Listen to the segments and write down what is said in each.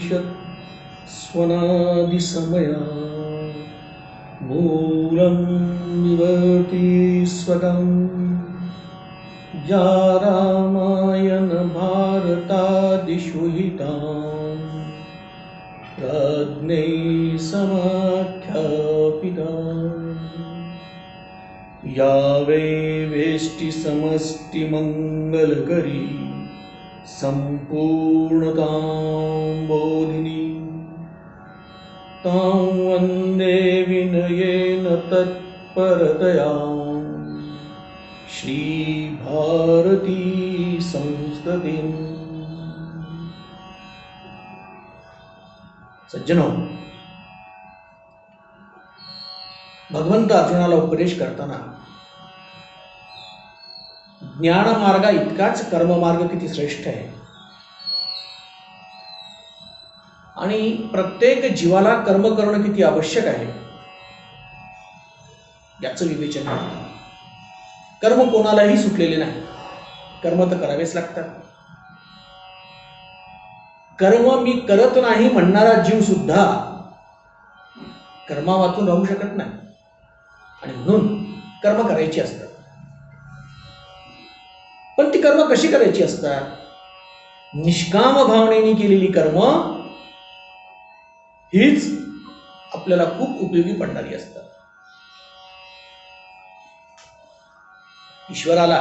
विशत् स्वनादिसमया मूलं निवर्ति स्वगं या रामायण भारतादिषु हितां प्रज्ञै समाख्यापिता या वै वेष्टि समष्टि मंगलकरी संपूर्णतां बोधिनी तां वन्दे विनयेन तत्परतया श्रीभारती संस्ततिम्। सज्जनो, भगवंत अर्जुनाला उपदेश करताना ज्ञानमार्गा इतकाच कर्ममार्ग किती श्रेष्ठ आहे आणि प्रत्येक जीवाला कर्म करणं किती आवश्यक आहे याचं विवेचन करतो। कर्म कोणालाही सुटलेले नाही, कर्म तर करावेच लागतात। कर्म मी करत नाही म्हणणारा जीव सुद्धा कर्मा वाचून राहू शकत नाही आणि म्हणून कर्म करायची असतात। पण ती कर्म कशी करायची असतात? निष्काम भावनेने केलेली कर्म हीच आपल्याला खूप उपयोगी पडणारी असतात। ईश्वराला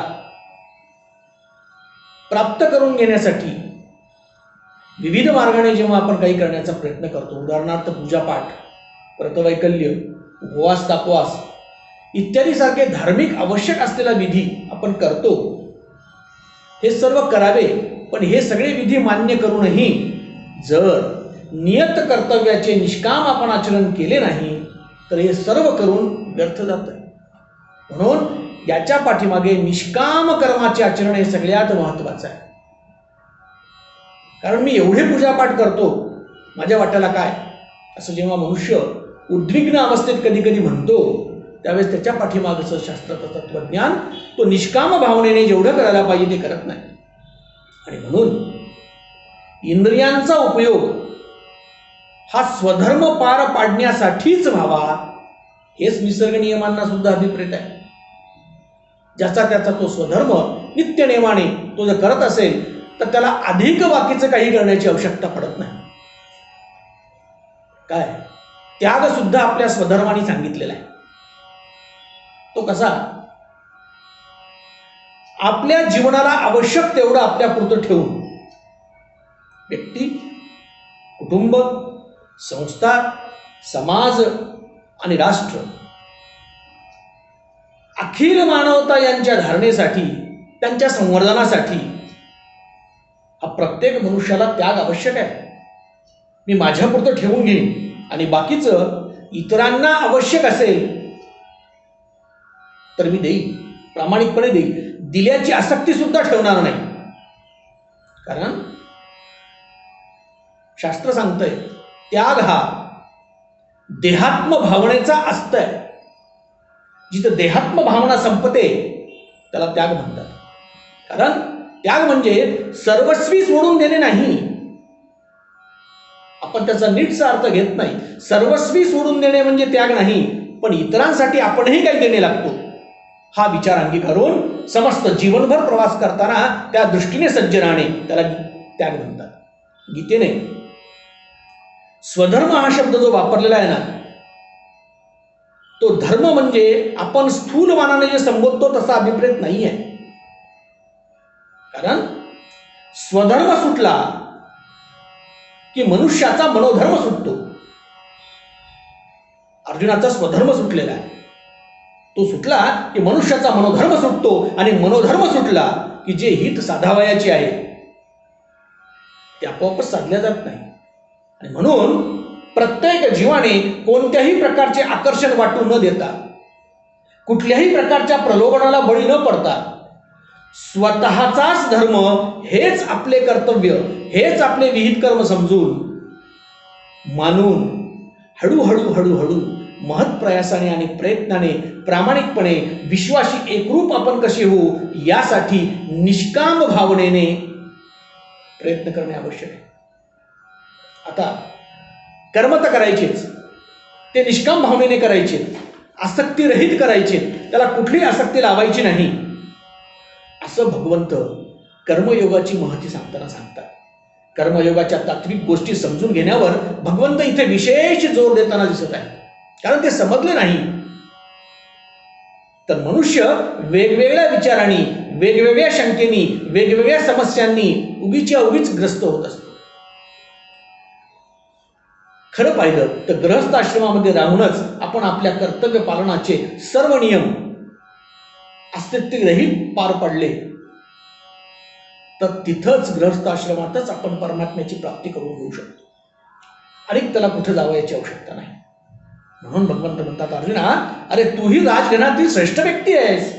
प्राप्त करून घेण्यासाठी विविध मार्गाने जेव्हा आपण काही करण्याचा प्रयत्न करतो, उदाहरणार्थ पूजापाठ, व्रतवैकल्य, उपवास, तापवास इत्यादी सारखे धार्मिक आवश्यक असलेला विधी आपण करतो, हे सर्व करावे। पण हे सगळे विधी मान्य करूनही जर नियत कर्तव्याचे निष्काम आपण आचरण केले नाही तर हे सर्व करून व्यर्थ जातं। म्हणून याच्या पाठीमागे निष्काम कर्माचे आचरण हे सगळ्यात महत्वाचं आहे। कारण मी एवढे पूजापाठ करतो, माझ्या वाट्याला काय, असं जेव्हा मनुष्य उद्विग्न अवस्थेत कधी कधी म्हणतो, त्यावेळेस त्याच्या पाठीमागचं शास्त्राचं तत्वज्ञान तो निष्काम भावनेने जेवढं करायला पाहिजे ते करत नाही। आणि म्हणून इंद्रियांचा उपयोग हा स्वधर्म पार पाडण्यासाठीच व्हावा, हेच निसर्ग नियमांना सुद्धा अभिप्रेत आहे। ज्याचा त्याचा तो स्वधर्म नित्य नेमाने तो जर करत असेल तर त्याला अधिक बाकीचं काही करण्याची आवश्यकता पडत नाही। काय त्याग सुद्धा आपल्या स्वधर्माने सांगितलेला आहे। तो कसा? आपल्या जीवनाला आवश्यक तेवढं आपल्यापुरतं ठेवून व्यक्ती, कुटुंब, संस्था, समाज आणि राष्ट्र, अखिल मानवता यांच्या धारणेसाठी, त्यांच्या संवर्धनासाठी हा प्रत्येक मनुष्याला त्याग आवश्यक आहे। मी माझ्यापुरतं ठेवून घेईन आणि बाकीचं इतरांना आवश्यक असेल तर मी देईन, प्रामाणिकपणे देईन, दिल्याची आसक्ती सुद्धा ठेवणार नाही। कारण शास्त्र सांगतंय त्याग हा देहात्म भावनेचा अस्त आहे। जिथं देहात्म भावना संपते त्याला त्याग म्हणतात। कारण त्याग म्हणजे सर्वस्वी सोडून देणे नाही, आपण त्याचा नीटचा अर्थ घेत नाही। सर्वस्वी सोडून देणे म्हणजे त्याग नाही, पण इतरांसाठी आपणही काही देणे लागतो हा विचार अंगीकारून समस्त जीवनभर प्रवास करताना त्या दृष्टीने सज्ज राहणे त्याला त्याग म्हणतात। गीतेने स्वधर्म हा शब्द जो वापरलेला आहे ना, तो धर्म म्हणजे आपण स्थूल मानाने जे संबोधतो तसा अभिप्रेत नाही आहे। कारण स्वधर्म सुटला की मनुष्याचा मनोधर्म सुटतो। अर्जुनाचा स्वधर्म सुटलेला आहे, तो सुटला की मनुष्याचा मनोधर्म सुटतो आणि मनोधर्म सुटला की जे हित साधावयाचे आहे ते आपोआपच साधल्या जात नाही। आणि म्हणून प्रत्येक जीवाने कोणत्याही प्रकारचे आकर्षण वाटू न देता, कुठल्याही प्रकारच्या प्रलोभनाला बळी न पडता स्वतःचाच धर्म हेच आपले कर्तव्य, हेच आपले विहित कर्म समजून मानून हळूहळू हळूहळू महत् प्रयासाने आणि प्रयत्नाने प्रामाणिकपणे विश्वाशी एकरूप आपण कसे होऊ यासाठी निष्काम भावनेने प्रयत्न करणे आवश्यक आहे। आता कर्म तर करायचेच, ते निष्काम भावनेने करायचे, आसक्तीरहित करायचे, त्याला कुठलीही आसक्ती लावायची नाही, असं भगवंत कर्मयोगाची महती सांगताना सांगतात. कर्मयोगाच्या तात्विक गोष्टी समजून घेण्यावर भगवंत इथे विशेष जोर देताना दिसत आहे, कारण ते समजले नाही तर मनुष्य वेगवेगळ्या विचारांनी, वेगवेगळ्या शंकेनी, वेगवेगळ्या समस्यांनी उगीच्या उगीच ग्रस्त होत असतो. खरं पाहिलं तर गृहस्थ आश्रमामध्ये राहूनच आपण आपल्या कर्तव्य पालनाचे सर्व नियम अस्तित्वरहित पार पाडले तर तिथंच गृहस्थ आश्रमातच आपण परमात्म्याची प्राप्ती करून घेऊ शकतो आणि त्याला कुठे जावयाची आवश्यकता नाही. म्हणून भगवंत म्हणतात, अर्जुना, अरे तूही राजघरातील श्रेष्ठ व्यक्ती आहेस.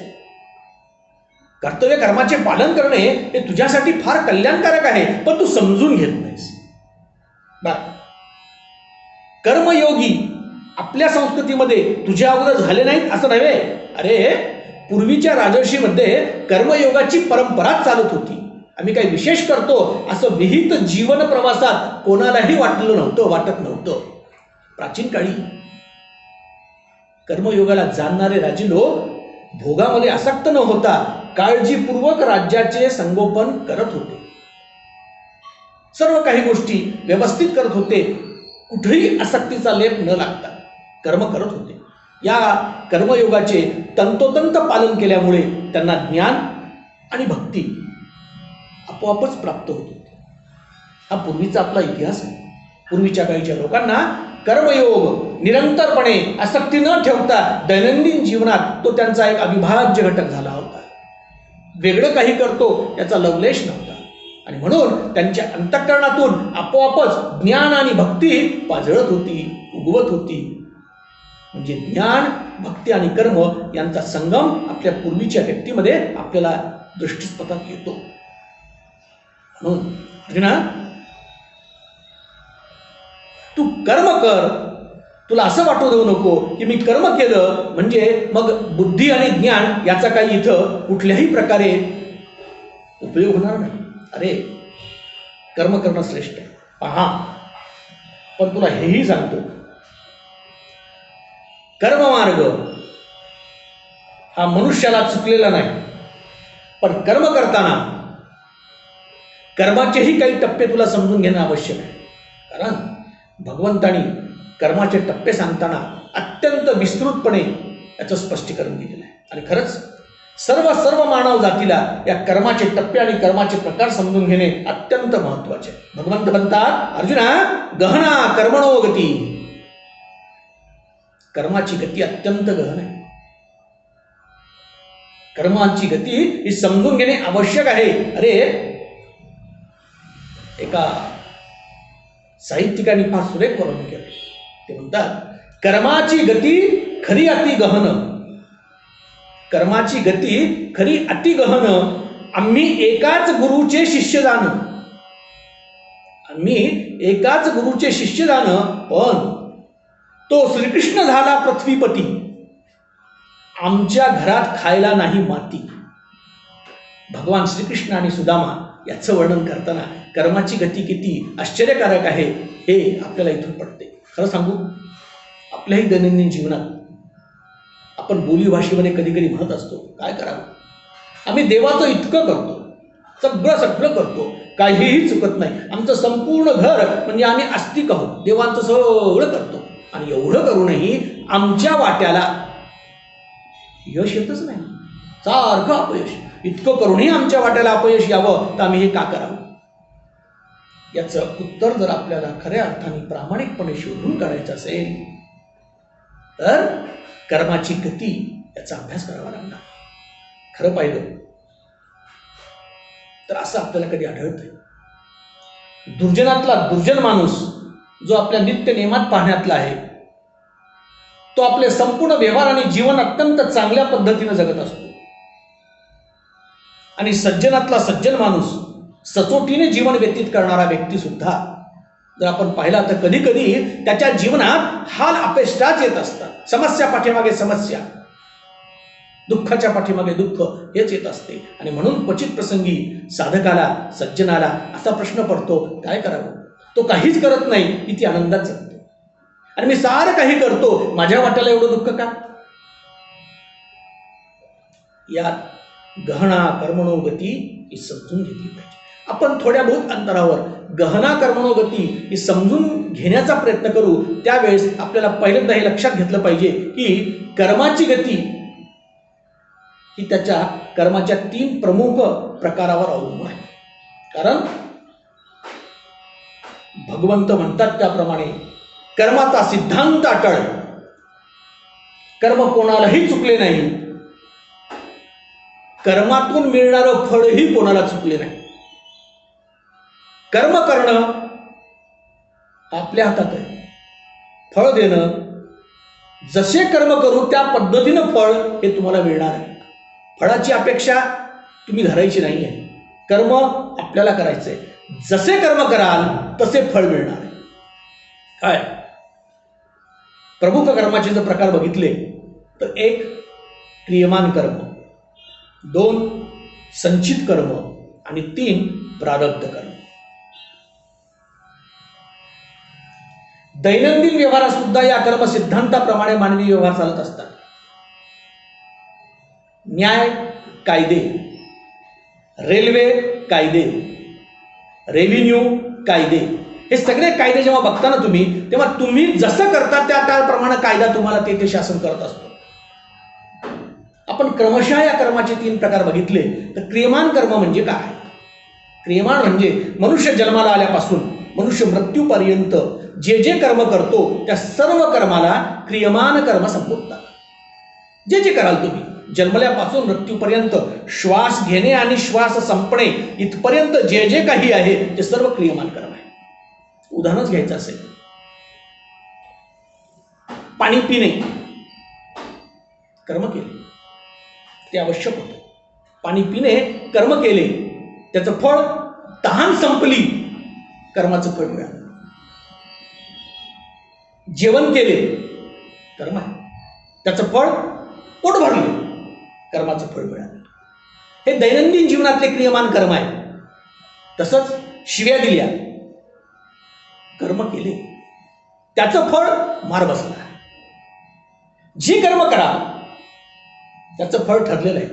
कर्तव्य कर्माचे पालन करणे हे तुझ्यासाठी फार कल्याणकारक आहे, पण तू समजून घेत नाहीस. कर्मयोगी आपल्या संस्कृतीमध्ये तुझ्या अगोदर झाले नाहीत असं नव्हे. अरे पूर्वीच्या राजर्षीमध्ये कर्मयोगाची परंपराच चालत होती. आम्ही काही विशेष करतो असं विहित जीवन प्रवासात कोणालाही वाटत नव्हतं. प्राचीन काळी कर्मयोगाला जाणणारे राजे लोक भोगामध्ये आसक्त न होता काळजीपूर्वक राज्याचे संगोपन करत होते. सर्व काही गोष्टी व्यवस्थित करत होते, कुठेही आसक्तीचा लेप न लागता कर्म करत होते. या कर्मयोगाचे तंतोतंत पालन केल्यामुळे त्यांना ज्ञान आणि भक्ती आपोआपच प्राप्त होत होते. हा पूर्वीचा आपला इतिहास आहे. पूर्वीच्या काळीच्या लोकांना कर्मयोग निरंतरपणे आसक्ती न ठेवता दैनंदिन जीवनात तो त्यांचा एक अविभाज्य घटक झाला होता. वेगळं काही करतो याचा लवलेश नव्हता आणि म्हणून त्यांच्या अंतःकरणातून आपोआपच ज्ञान आणि भक्ती पाझळत होती, उगवत होती. म्हणजे ज्ञान, भक्ती आणि कर्म यांचा संगम आपल्या पूर्वीच्या व्यक्तीमध्ये आपल्याला दृष्टीपथात येतो. म्हणून अर्जुना, तू कर्म कर. तुला असं वाटू देऊ नको की मी कर्म केलं म्हणजे मग बुद्धी आणि ज्ञान याचा काही इथं कुठल्याही प्रकारे उपयोग होणार नाही. अरे कर्म करणं श्रेष्ठ आहे, पहा, पण तुला हेही सांगतो, कर्ममार्ग हा मनुष्याला चुकलेला नाही. पण कर्म करताना कर्माचेही काही टप्पे तुला समजून घेणं आवश्यक आहे. कारण भगवंतानी कर्माचे टप्पे सांगताना अत्यंत विस्तृतपणे याचं स्पष्टीकरण दिलेलं आहे. आणि खरंच सर्व मानव जातीला या कर्माचे टप्पे आणि कर्माचे प्रकार समजून घेणे अत्यंत महत्वाचे. भगवंत म्हणतात, अर्जुना, गहना कर्मणो गती. कर्माची गती अत्यंत गहन आहे. कर्माची गती ही समजून घेणे आवश्यक आहे. अरे एका साहित्यिकांनी फार सुरेख वर्णन केले. ते म्हणतात, कर्माची गती खरी अति गहन. कर्माची गती खरी अति गहन. आम्ही एकाच गुरुचे शिष्य जाण. आम्ही एकाच गुरुचे शिष्य जाण, पण तो श्रीकृष्ण झाला पृथ्वीपती. आमच्या घरात खायला नाही माती. भगवान श्रीकृष्ण आणि सुदामा याचं वर्णन करताना कर्माची गती किती आश्चर्यकारक आहे हे आपल्याला इथून पडते. खरं सांगू, आपल्याही दैनंदिन जीवनात आपण बोलीभाषेमध्ये कधी कधी म्हणत असतो, काय करावं, आम्ही देवाचं इतकं करतो, सगळं करतो, काहीही चुकत नाही, आमचं संपूर्ण घर म्हणजे आम्ही आस्तिक आहोत, देवांचं सगळं करतो, आणि एवढं करूनही आमच्या वाट्याला यश येतच नाही, सारखं अपयश. इतकं करूनही आमच्या वाट्याला अपयश यावं तर आम्ही हे का करावं? याचं उत्तर जर आपल्याला खऱ्या अर्थाने प्रामाणिकपणे शोधून काढायचं असेल तर कर्माची गती याचा अभ्यास करावा लागणार. खरं पाहिलं तर असं आपल्याला कधी आढळतंय, दुर्जनातला दुर्जन माणूस जो आपल्या नित्य नियमात पाहण्यातला आहे, तो आपले संपूर्ण व्यवहार आणि जीवन अत्यंत चांगल्या पद्धतीने जगत असतो. आणि सज्जनातला सज्जन माणूस, सचोटीने जीवन व्यतीत करणारा व्यक्ती सुद्धा जर आपण पाहिला तर कधी कधी त्याच्या जीवनात हाल अपेष्टाच येत असतात. समस्या पाठीमागे समस्या, दुःखाच्या पाठीमागे दुःख हेच येत असते. आणि म्हणून क्वचित प्रसंगी साधकाला, सज्जनाला असा प्रश्न पडतो, काय करावं? तो काहीच करत नाही, किती आनंदात जगतो. आणि मी सारं काही करतो, माझ्या वाट्याला एवढं दुःख का? यात गहना कर्मणो गती ही समजून घेतली पाहिजे. आपण थोड्या बहुत अंतरावर गहना कर्मणो गती ही समजून घेण्याचा प्रयत्न करू. त्यावेळेस आपल्याला पहिल्यांदा हे लक्षात घेतलं पाहिजे की कर्माची गती ही त्याच्या कर्माच्या 3 प्रमुख प्रकारावर अवलंबून आहे. कारण भगवंत म्हणतात त्याप्रमाणे कर्माचा सिद्धांत अटळ, कर्म कोणालाही चुकले नाही, कर्मातून मिळणारं फळही कोणाला चुकले नाही. कर्म करणं आपल्या हातात आहे, फळ देणं जसे कर्म करू त्या पद्धतीनं फळ हे तुम्हाला मिळणार आहे. फळाची अपेक्षा तुम्ही धरायची नाही आहे. कर्म आपल्याला करायचंय, जसे कर्म कराल तसे फळ मिळणार आहे. काय प्रमुख कर्माचे जर प्रकार बघितले तर 1 क्रियमान कर्म, 2 संचित कर्म आणि 3 प्रारब्ध कर्म. दैनंदिन व्यवहारात सुद्धा या कर्म सिद्धांताप्रमाणे मानवी व्यवहार चालत असतात. न्याय कायदे, रेल्वे कायदे, रेव्हेन्यू कायदे, हे सगळे कायदे जेव्हा बघता ना तुम्ही, तेव्हा तुम्ही जसं करता त्याप्रमाणे कायदा तुम्हाला ते शासन करत असतो. आपण क्रमशः या कर्माचे 3 प्रकार बघितले तर क्रियमान कर्म म्हणजे काय? क्रियमान म्हणजे मनुष्य जन्माला आल्यापासून मनुष्य मृत्यूपर्यंत जे जे कर्म करतो त्या सर्व कर्माला क्रियमान कर्म संबोधतात. जे जे कराल तुम्ही जन्मल्यापासून मृत्यूपर्यंत, श्वास घेणे आणि श्वास संपणे इथपर्यंत जे जे काही आहे ते सर्व क्रियमान कर्म आहे. उदाहरणच घ्यायचं असेल, पाणी पिणे कर्म केले ते आवश्यक होतं. पाणी पिणे कर्म केले, त्याचं फळ तहान संपली, कर्माचं फळ मिळालं. जेवण केले कर्म आहे, त्याचं फळ पोट भरले, कर्माचं फळ मिळालं. हे दैनंदिन जीवनातले क्रियमान कर्म आहे. तसंच शिव्या दिल्या कर्म केले, त्याचं फळ मार बसला. जी कर्म करा त्याचं फळ ठरलेलं आहे.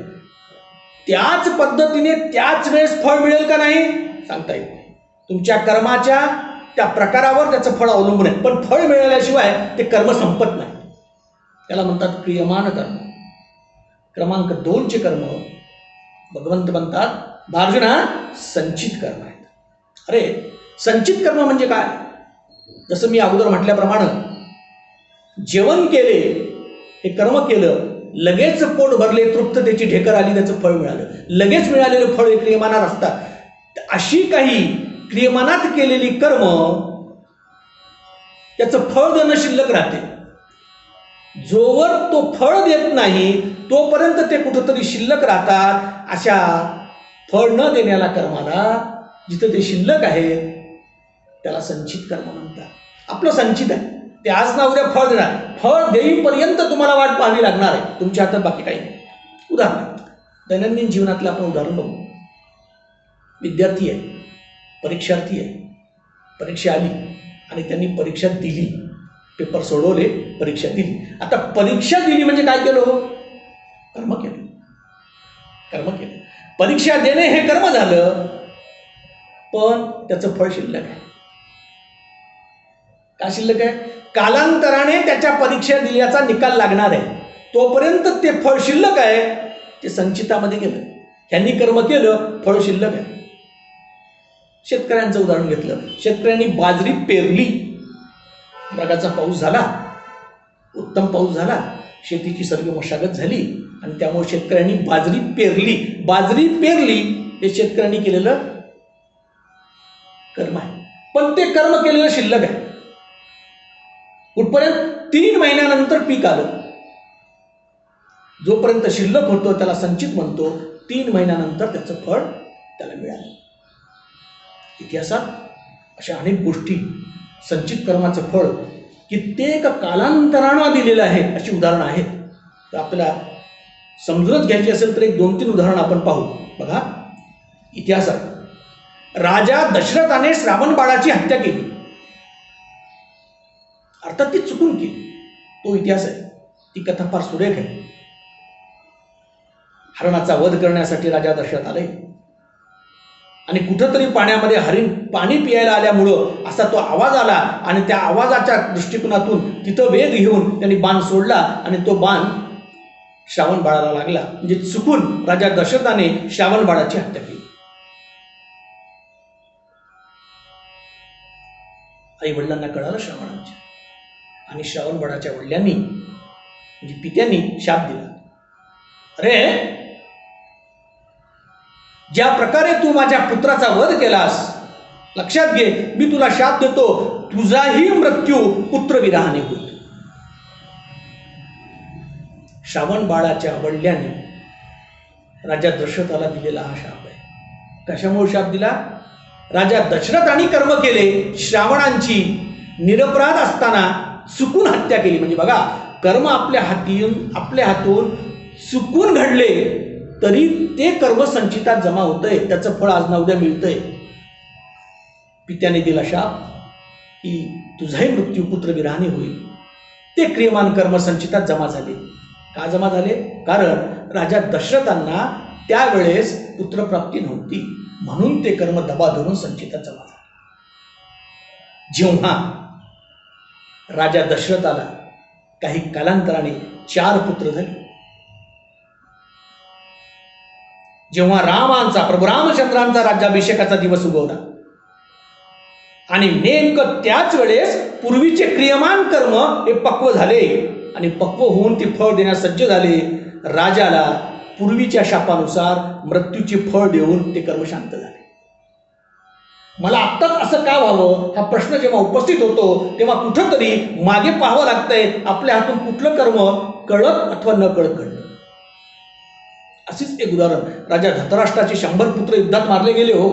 त्याच पद्धतीने त्याच वेळेस फळ मिळेल का नाही सांगता येत नाही. तुमच्या कर्माच्या त्या प्रकारावर त्याचं फळ अवलंबून आहे. पण फळ मिळाल्याशिवाय ते कर्म संपत नाही. त्याला म्हणतात क्रियमान कर्म. क्रमांक 2चे कर्म भगवंत म्हणतात, अर्जुना संचित कर्म आहेत. अरे संचित कर्म म्हणजे काय? जसं मी अगोदर म्हटल्याप्रमाणे जेवण केले, हे कर्म केलं, लगेच पोट भरले, तृप्ततेची ढेकर आली, त्याचं फळ मिळालं, लगेच मिळालेलं फळ हे क्रियमानात असतात. अशी काही क्रियमानात केलेली कर्म त्याचं फळ देणं शिल्लक राहते. जोवर तो फळ देत नाही तोपर्यंत ते कुठंतरी शिल्लक राहतात. अशा फळ न देण्याला कर्माला, जिथं ते शिल्लक आहे त्याला संचित कर्म म्हणतात. आपलं संचित आहे, ते आज ना उद्या फळ देणार. फळ देईपर्यंत तुम्हाला वाट पाहावी लागणार आहे, तुमच्या हातात बाकी काही नाही. उदाहरण दैनंदिन जीवनातलं आपण उदाहरण बघू. विद्यार्थी आहे, परीक्षार्थी आहे, परीक्षा आली आणि त्यांनी परीक्षा दिली, पेपर सोडवले, परीक्षा दिली. आता परीक्षा दिली म्हणजे काय केलं? कर्म केलं. कर्म केलं. परीक्षा देणे हे कर्म झालं, पण त्याचं फळ शिल्लक आहे. का शिल्लक आहे? कालांतराने त्याच्या परीक्षा दिल्याचा निकाल लागणार आहे, तोपर्यंत ते फळ शिल्लक आहे, ते संचितामध्ये गेलं. ह्यांनी कर्म केलं, फळ शिल्लक आहे. शेतकऱ्यांचं उदाहरण घेतलं. शेतकऱ्यांनी बाजरी पेरली, मृगाचा पाऊस झाला, उत्तम पाऊस झाला, शेतीची सर्व मशागत झाली आणि त्यामुळे शेतकऱ्यांनी बाजरी पेरली. बाजरी पेरली हे शेतकऱ्यांनी केलेलं कर्म आहे, पण ते कर्म केलेलं शिल्लक आहे. कुठपर्यंत? 3 महिन्यानंतर पीक आलं. जोपर्यंत शिल्लक होतं त्याला संचित म्हणतो. 3 महिन्यानंतर त्याचं फळ त्याला मिळालं. इतिहासात अशा अनेक गोष्टी, संचित कर्माचं फळ कित्येक कालांतरानं दिलेलं आहे, अशी उदाहरणं आहेत. तर आपल्याला समजूनच घ्यायची असेल तर 1-2-3 उदाहरणं आपण पाहू. बघा, इतिहासात राजा दशरथाने श्रावण बाळाची हत्या केली. अर्थात ती चुकून केली, तो इतिहास आहे, ती कथा फार सुरेख आहे. हरणाचा वध करण्यासाठी राजा दशरथ आले आणि कुठंतरी पाण्यामध्ये हरिण पाणी पियायला आल्यामुळं असा तो आवाज आला आणि त्या आवाजाच्या दृष्टिकोनातून तिथं वेग घेऊन त्यांनी बाण सोडला आणि तो बाण श्रावण बाळाला लागला. म्हणजे चुकून राजा दशरथाने श्रावण बाळाची हत्या केली. आई वडिलांना कळालं श्रावणाच्या, आणि श्रावण बाळाच्या वडिलांनी म्हणजे पित्यांनी शाप दिला, अरे ज्या प्रकारे तू माझ्या पुत्राचा वध केलास, लक्षात घे, मी तुला शाप देतो, तुझाही मृत्यू पुत्रविरहाने होईल. श्रावण बाळाच्या वडिलांनी राजा दशरथाला दिलेला हा शाप आहे. कशामुळे शाप दिला? राजा दशरथाने कर्म केले, श्रावणांची निरपराध असताना चुकून हत्या केली. म्हणजे बघा, कर्म आपल्या हातून चुकून घडले तरी ते कर्म संचितात जमा होतंय, त्याचं फळ आज ना उद्या मिळतंय. पित्याने दिला शाप की तुझाही मृत्यू पुत्रविरहाने होईल. ते क्रियमान कर्म संचितात जमा झाले. का जमा झाले? कारण राजा दशरथांना त्यावेळेस पुत्रप्राप्ती नव्हती, म्हणून ते कर्म दबा धरून संचितात जमा झाले. जेव्हा राजा दशरथाला काही कालांतराने 4 पुत्र झाले, जेव्हा रामांचा प्रभू रामचंद्रांचा राज्याभिषेकाचा दिवस उगवला आणि नेमकं त्याच वेळेस पूर्वीचे क्रियमान कर्म हे पक्व झाले आणि पक्व होऊन ते फळ देण्यास सज्ज झाले. राजाला पूर्वीच्या शापानुसार मृत्यूचे फळ देऊन ते कर्म शांत झाले. मला आत्ताच असं का व्हावं हा प्रश्न जेव्हा उपस्थित होतो तेव्हा कुठंतरी मागे पाहावं लागतंय, आपल्या हातून कुठलं कर्म कळत अथवा न कळत घडलं. अशीच एक उदाहरण, राजा धृतराष्ट्राचे 100 पुत्र युद्धात मारले गेले. हो,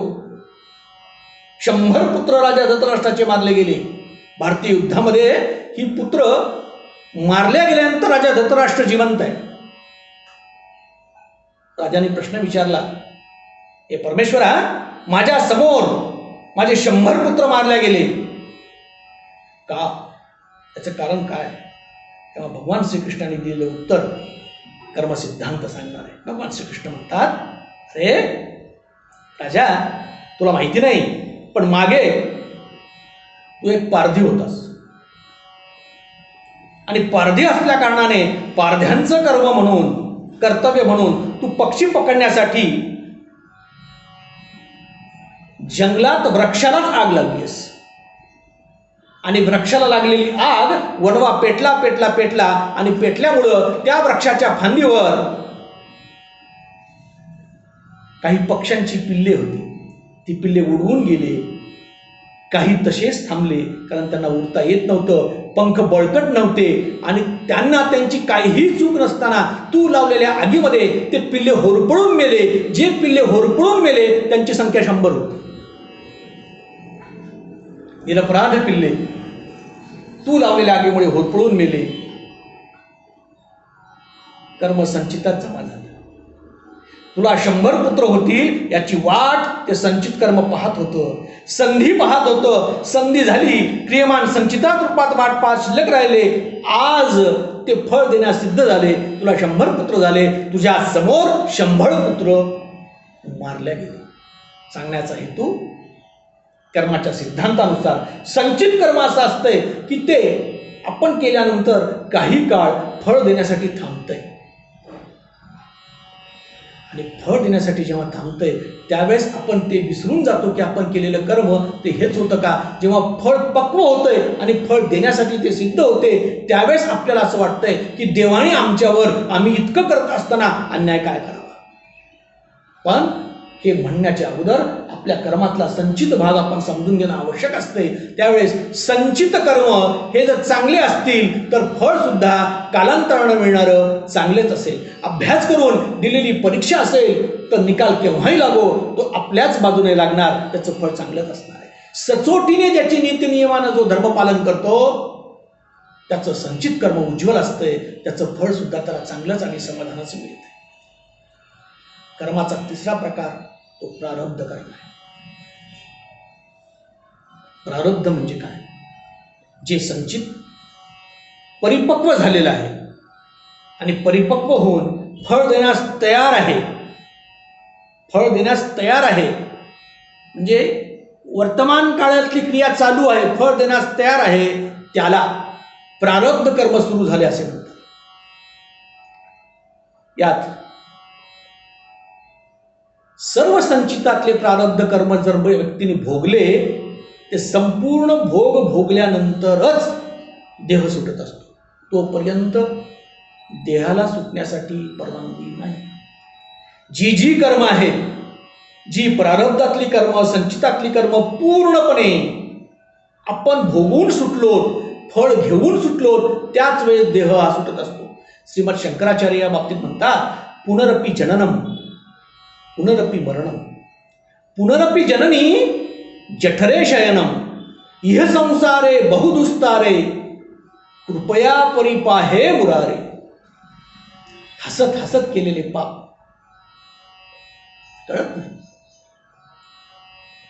100 पुत्र राजा धृतराष्ट्राचे मारले गेले. भारतीय युद्धामध्ये ही पुत्र मारल्या गेल्यानंतर राजा धृतराष्ट्र जिवंत आहे. राजाने प्रश्न विचारला, हे परमेश्वरा, माझ्या समोर माझे 100 पुत्र मारले गेले, का? त्याचं कारण काय? तेव्हा भगवान श्रीकृष्णाने दिलेलं उत्तर कर्मसिद्धांत सांगणार आहे. भगवान श्रीकृष्ण म्हणतात, अरे राजा, तुला माहिती नाही, पण मागे तू एक पारधी होतास आणि पारधी असल्या कारणाने पारध्यांचं कर्म म्हणून, कर्तव्य म्हणून तू पक्षी पकडण्यासाठी जंगलात वृक्षालाच आग लागलीस आणि वृक्षाला लागलेली आग वणवा पेटला पेटला पेटला आणि पेटल्यामुळं त्या वृक्षाच्या फांदीवर काही पक्ष्यांची पिल्ले होती. ती पिल्ले उडवून गेले, काही तसेच थांबले कारण त्यांना उडता येत नव्हतं, पंख बळकट नव्हते आणि त्यांना त्यांची काहीही चूक नसताना तू लावलेल्या आगीमध्ये ते पिल्ले होरपळून मेले. जे पिल्ले होरपळून मेले त्यांची संख्या 100 होती. निरपराध पिल्ले तू लावलेल्या आगीमुळे होरपळून मेले. कर्म संचितात जमा झाले. तुला 100 पुत्र होतील याची वाट ते संचित कर्म पाहत होतं, संधी पाहत होतं. संधी झाली, क्रियमान संचितात रूपात वाट पाहत शिल्लक राहिले. आज ते फळ देण्यास सिद्ध झाले. तुला 100 पुत्र झाले, तुझ्या समोर 100 पुत्र मारल्या गेले. सांगण्याचा हेतू, कर्माच्या सिद्धांतानुसार संचित कर्म असं असतंय की ते आपण केल्यानंतर काही काळ फळ देण्यासाठी थांबतंय आणि फळ देण्यासाठी जेव्हा थांबतंय त्यावेळेस आपण ते विसरून जातो की आपण केलेलं कर्म ते हेच होतं का. जेव्हा फळ पक्व होतंय आणि फळ देण्यासाठी ते सिद्ध होते त्यावेळेस आपल्याला असं वाटतंय की देवाने आमच्यावर, आम्ही इतकं करत असताना अन्याय काय करावा. पण हे म्हणण्याच्या अगोदर आपल्या कर्मातला संचित भाग आपण समजून घेणं आवश्यक असते. त्यावेळेस संचित कर्म हे जर चांगले असतील तर फळ सुद्धा कालांतरानं मिळणारं चांगलेच असेल. अभ्यास करून दिलेली परीक्षा असेल तर निकाल केव्हाही लागो तो आपल्याच बाजूने लागणार, त्याचं फळ चांगलंच असणार आहे. सचोटीने ज्याची नीतिनियमानं जो धर्मपालन करतो त्याचं संचित कर्म उज्ज्वल असतंय, त्याचं फळ सुद्धा त्याला चांगलंच आणि समाधानाचं मिळतंय. कर्माचा तिसरा प्रकार तो प्रारब्ध कर्म आहे. प्रारब्ध म्हणजे काय? जे संचित परिपक्व झालेलं आहे आणि परिपक्व होऊन फळ देण्यास तयार आहे, फळ देण्यास तयार आहे म्हणजे वर्तमान काळातली क्रिया चालू आहे, फळ देण्यास तयार आहे, त्याला प्रारब्ध कर्म सुरू झाले असे म्हणतात. यात सर्व संचितातले प्रारब्ध कर्म जर व्यक्तीने भोगले, ते संपूर्ण भोग भोगल्यानंतरच देह सुटत असतो. तोपर्यंत देहाला सुटण्यासाठी परवानगी नाही. जी जी कर्म आहेत, जी प्रारब्धातली कर्म, संचितातली कर्म पूर्णपणे आपण भोगून सुटलो, फळ घेऊन सुटलो, त्याच वेळेस देह हा सुटत असतो. श्रीमद शंकराचार्य या बाबतीत म्हणतात, पुनरपि जननम पुनरपि मरणम पुनरपि जननी जठरे शयनम इह संसारे बहुदुस्तारे कृपया परिपाहे मुरारे. हसत हसत केलेले पाप कळत नाही.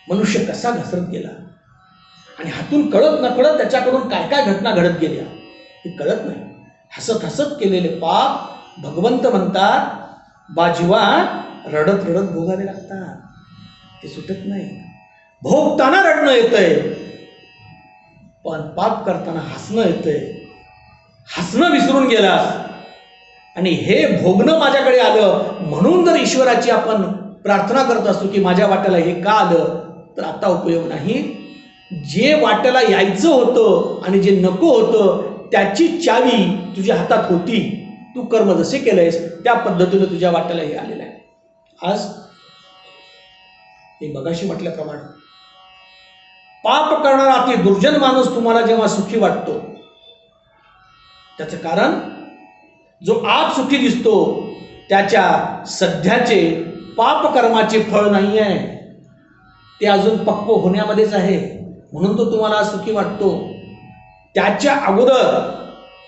मनुष्य कसा घसरत गेला आणि हातून कळत नकळत त्याच्याकडून काय काय घटना घडत गेल्या हे कळत नाही. हसत हसत केलेले पाप भगवंत म्हणतात, बाजीवा रडत रडत भोगावे लागतात, ते सुटत नाही. भोगताना रडणं येतंय, पण पाप करताना हसणं येतंय. हसणं विसरून गेलास आणि हे भोगणं माझ्याकडे आलं म्हणून जर ईश्वराची आपण प्रार्थना करत असतो की माझ्या वाट्याला हे का आलं, तर आता उपयोग नाही. जे वाट्याला यायचं होतं आणि जे नको होतं त्याची चावी तुझ्या हातात होती. तू कर्म जसे केलंयस त्या पद्धतीने तुझ्या वाट्याला हे आलेलं आहे. आज मी मगाशी म्हटल्याप्रमाणे पाप करणारा अति दुर्जन माणूस तुम्हाला जेव्हा सुखी वाटतो, त्याचं कारण जो आज सुखी दिसतो त्याच्या सध्याचे पाप कर्माचे फळ नाही आहे, ते अजून पक्व होण्यामध्येच आहे, म्हणून तो तुम्हाला सुखी वाटतो. त्याच्या अगोदर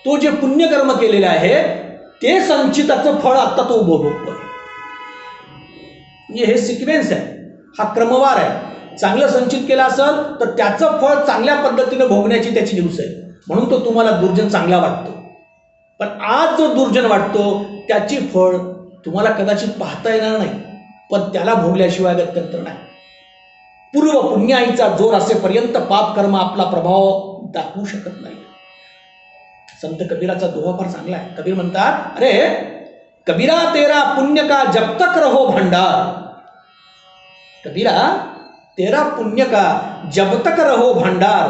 तो जे पुण्यकर्म केलेले आहे ते संचिताचं फळ आता तो भोगतोय. म्हणजे हे सिक्वेन्स आहे, हा क्रमवार आहे. चांगलं संचित केलं असेल तर त्याचं फळ चांगल्या पद्धतीने भोगण्याची त्याची दिवस आहे, म्हणून तो तुम्हाला दुर्जन चांगला वाटतो. पण आज जो दुर्जन वाटतो त्याची फळ तुम्हाला कदाचित पाहता येणार नाही, पण त्याला भोगल्याशिवाय गत्यंतर नाही. पूर्व पुण्याईचा जोर असेपर्यंत पाप कर्म आपला प्रभाव दाखवू शकत नाही. संत कबीराचा दोहा फार चांगला आहे. कबीर म्हणतात, अरे कबीरा तेरा पुण्य का जब तक रहो भंडार, कबीरा तेरा पुण्य का जब तक रहो भंडार,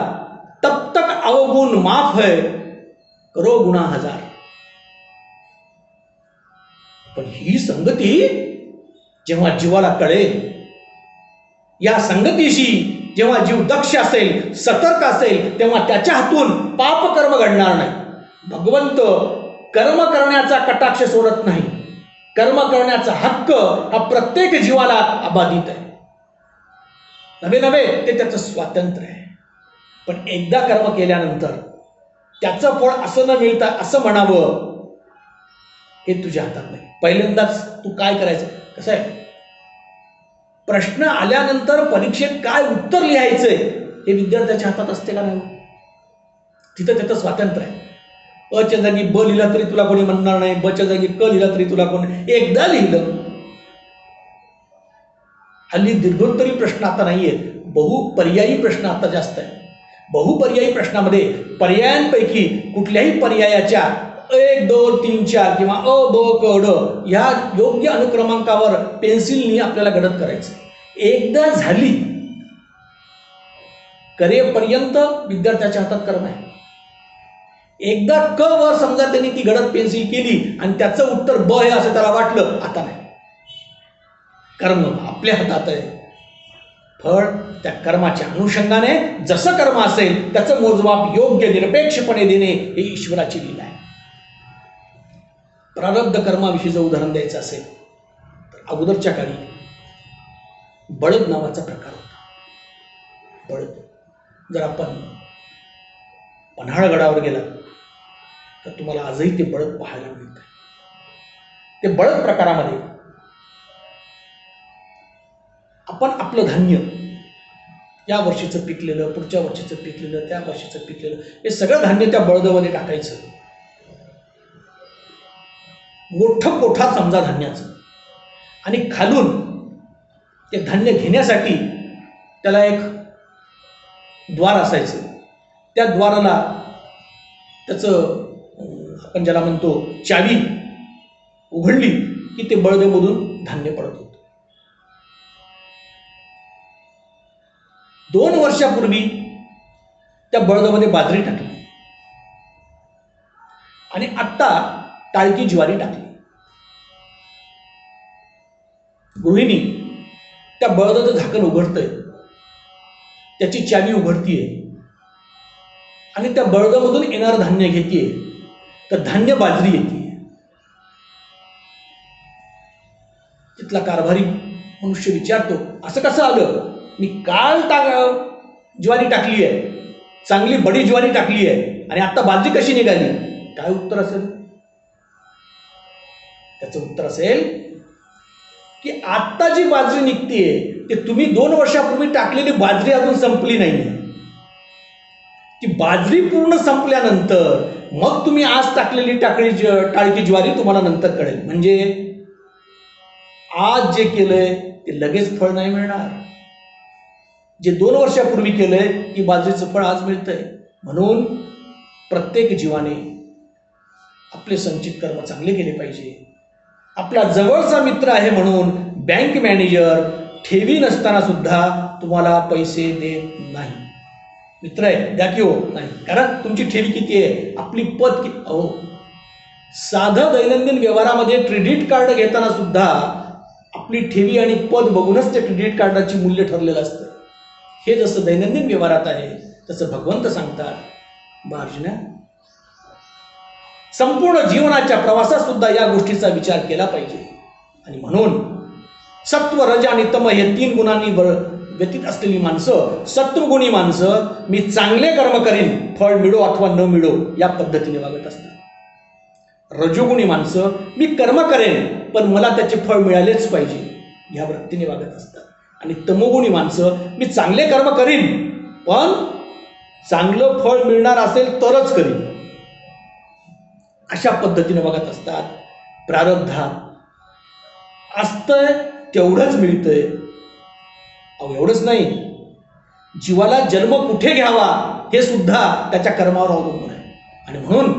तब तक अवगुण माफ है करो गुना हजार. पण ही संगती जेव्हा जीवाला कळेल, या संगतीशी जेव्हा जीव दक्ष असेल, सतर्क असेल, तेव्हा त्याच्या हातून पाप कर्म घडणार नाही. भगवंत कर्म करण्याचा कटाक्ष सोडत नाही. कर्म करण्याचा हक्क हा प्रत्येक जीवाला अबाधित आहे. नवे नवे ते त्याचं स्वातंत्र्य आहे. पण एकदा कर्म केल्यानंतर त्याचं फळ असं न मिळता असं म्हणावं हे तुझ्या हातात नाही. पहिल्यांदाच तू काय करायचं, कसं आहे, प्रश्न आल्यानंतर परीक्षेत काय उत्तर लिहायचंय हे विद्यार्थ्याच्या हातात असते का नाही? तिथं त्याचं स्वातंत्र्य आहे. अच्या जागी ब लिहिला तरी तुला कोणी म्हणणार नाही, बच्या जागी क लिहिला तरी तुला कोणी. एकदा लिहिलं, हल्ली दीर्घोत्तरी प्रश्न आता नाहीये, बहुपर्यायी प्रश्न आता जास्त आहे. बहुपर्यायी प्रश्नामध्ये पर्यायांपैकी कुठल्याही पर्यायाच्या 1, 2, 3, 4 किंवा अ ब क ड ह्या योग्य अनुक्रमांकावर पेन्सिलनी आपल्याला गणित करायचं. एकदा झाली करेपर्यंत विद्यार्थ्याच्या हातात कर्म आहे. एकदा क वर समजा त्यांनी ती गणित पेन्सिल केली आणि त्याचं उत्तर ब आहे असं त्याला वाटलं, आता नाही. कर्म आपल्या हातात आहे. फळ त्या कर्माच्या अनुषंगाने जसं कर्म असेल त्याचं मोजमाप योग्य निरपेक्षपणे देणे ही ईश्वराची लीला आहे. प्रारब्ध कर्माविषयी जर उदाहरण द्यायचं असेल तर अगोदरच्या काळी बळद नावाचा प्रकार होता. बळद, जर आपण पन्हाळगडावर गेला तर तुम्हाला आजही ते बळद पाहायला मिळतं. ते बळद प्रकारामध्ये आपण आपलं धान्य या वर्षीचं पिकलेलं, पुढच्या वर्षीचं पिकलेलं, त्या वर्षीचं पिकलेलं, हे सगळं धान्य त्या बळदामध्ये टाकायचं. मोठं कोठा समजा धान्याचं, आणि खालून ते धान्य घेण्यासाठी त्याला एक द्वार असायचं. त्या द्वाराला त्याचं आपण ज्याला म्हणतो चावी उघडली की ते बळदेमधून धान्य पडत होतं. 2 वर्षापूर्वी त्या बळदामध्ये बाजरी टाकली आणि आत्ता टाळकी ज्वारी टाकली. गृहिणी त्या बळदाचं झाकण उघडतंय, त्याची चावी उघडतीये आणि त्या बळदामधून येणारं धान्य घेतीये, तर धान्य बाजरी येते. तिथला कारभारी मनुष्य विचारतो, असं कसं आलं? मी काल ज्वारी टाकली आहे, चांगली बडी ज्वारी टाकली आहे, आणि आता बाजरी कशी निघाली? काय उत्तर असेल? त्याचं उत्तर असेल की आत्ता जी बाजरी निघतीये ते तुम्ही 2 वर्षापूर्वी टाकलेली बाजरी अजून संपली नाही. ती बाजरी पूर्ण संपल्यानंतर मग तुम्ही आज टाकलेली टाळकी ज्वारी तुम्हाला नंतर कळेल. म्हणजे आज जे केलंय ते लगेच फळ नाही मिळणार. जे 2 वर्षापूर्वी केलंय ती बाजरीचं फळ आज मिळतंय. म्हणून प्रत्येक जीवाने आपले संचित कर्म चांगले केले पाहिजे. आपला जवळचा मित्र आहे म्हणून बँक मॅनेजर ठेवी नसताना सुद्धा तुम्हाला पैसे देत नाही. मित्र आहे द्या की हो, नाही, कारण तुमची ठेवी किती आहे, आपली पत किती. अहो, साधं दैनंदिन व्यवहारामध्ये क्रेडिट कार्ड घेताना सुद्धा आपली ठेवी आणि पद बघूनच ते क्रेडिट कार्डाची मूल्य ठरलेलं असतं. हे जसं दैनंदिन व्यवहारात आहे तसं भगवंत सांगतात, अर्जुना, संपूर्ण जीवनाच्या प्रवासात सुद्धा या गोष्टीचा विचार केला पाहिजे. आणि म्हणून सत्व, रज आणि तम हे 3 गुणांनी व्यतीत असलेली माणसं, सत्वगुणी माणसं, मी चांगले कर्म करीन, फळ मिळो अथवा न मिळो या पद्धतीने वागत असतात. रजोगुणी माणसं, मी कर्म करेन पण मला त्याचे फळ मिळालेच पाहिजे या वृत्तीने वागत असतात. आणि तमोगुणी माणसं, मी चांगले कर्म करीन पण चांगलं फळ मिळणार असेल तरच करीन अशा पद्धतीने वागत असतात. प्रारब्धात असतंय तेवढंच मिळतंय. अहो, एवढंच नाही, जीवाला जन्म कुठे घ्यावा हे सुद्धा त्याच्या कर्मावर अवलंबून आहे. आणि म्हणून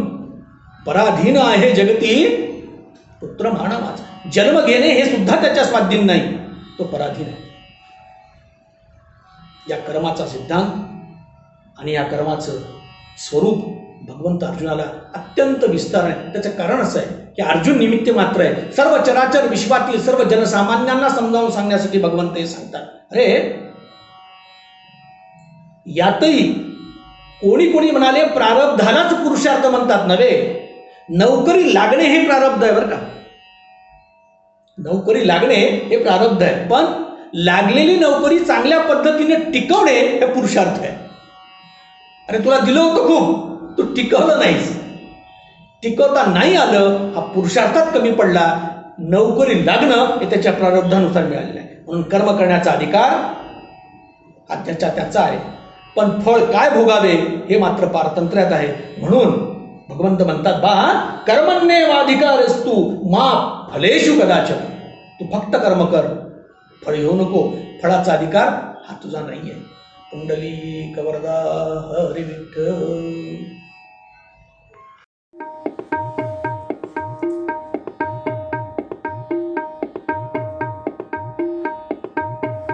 पराधीन आहे जगती पुत्र मानवाचा. जन्म घेणे हे सुद्धा त्याच्या स्वाधीन नाही, तो पराधीन आहे. या कर्माचा सिद्धांत आणि या कर्माचं स्वरूप भगवंत अर्जुनाला अत्यंत विस्तार आहे. त्याचं कारण असं आहे की अर्जुन निमित्त मात्र आहे. सर्व चराचर विश्वातील सर्व जनसामान्यांना समजावून सांगण्यासाठी भगवंत हे सांगतात. अरे, यातही कोणी कोणी म्हणाले प्रारब्धालाच पुरुषार्थ म्हणतात नव्हे. नोकरी लागणे हे प्रारब्ध आहे बरं का. नोकरी लागणे हे प्रारब्ध आहे, पण लागलेली नोकरी चांगल्या पद्धतीने टिकवणे हे पुरुषार्थ आहे. अरे, तुला दिलं होतं खूप, तू टिकवलं नाहीस, टिकवता नाही आलं, हा पुरुषार्थात कमी पडला. नोकरी लागणं हे त्याच्या प्रारब्धानुसार मिळालेलं आहे. म्हणून कर्म करण्याचा अधिकार हा त्याचा आहे, पण फळ काय भोगावे हे मात्र पारतंत्र्यात आहे. म्हणून भगवंत म्हणतात, बा कर्मण्येवाधिकारस्तु मा फलेषु कदाचन. तू फक्त कर्म कर, फळ घेऊ नको. फळाचा अधिकार हा तुझा नाही आहे. कुंडली कवरदा हरी विठ्ठल.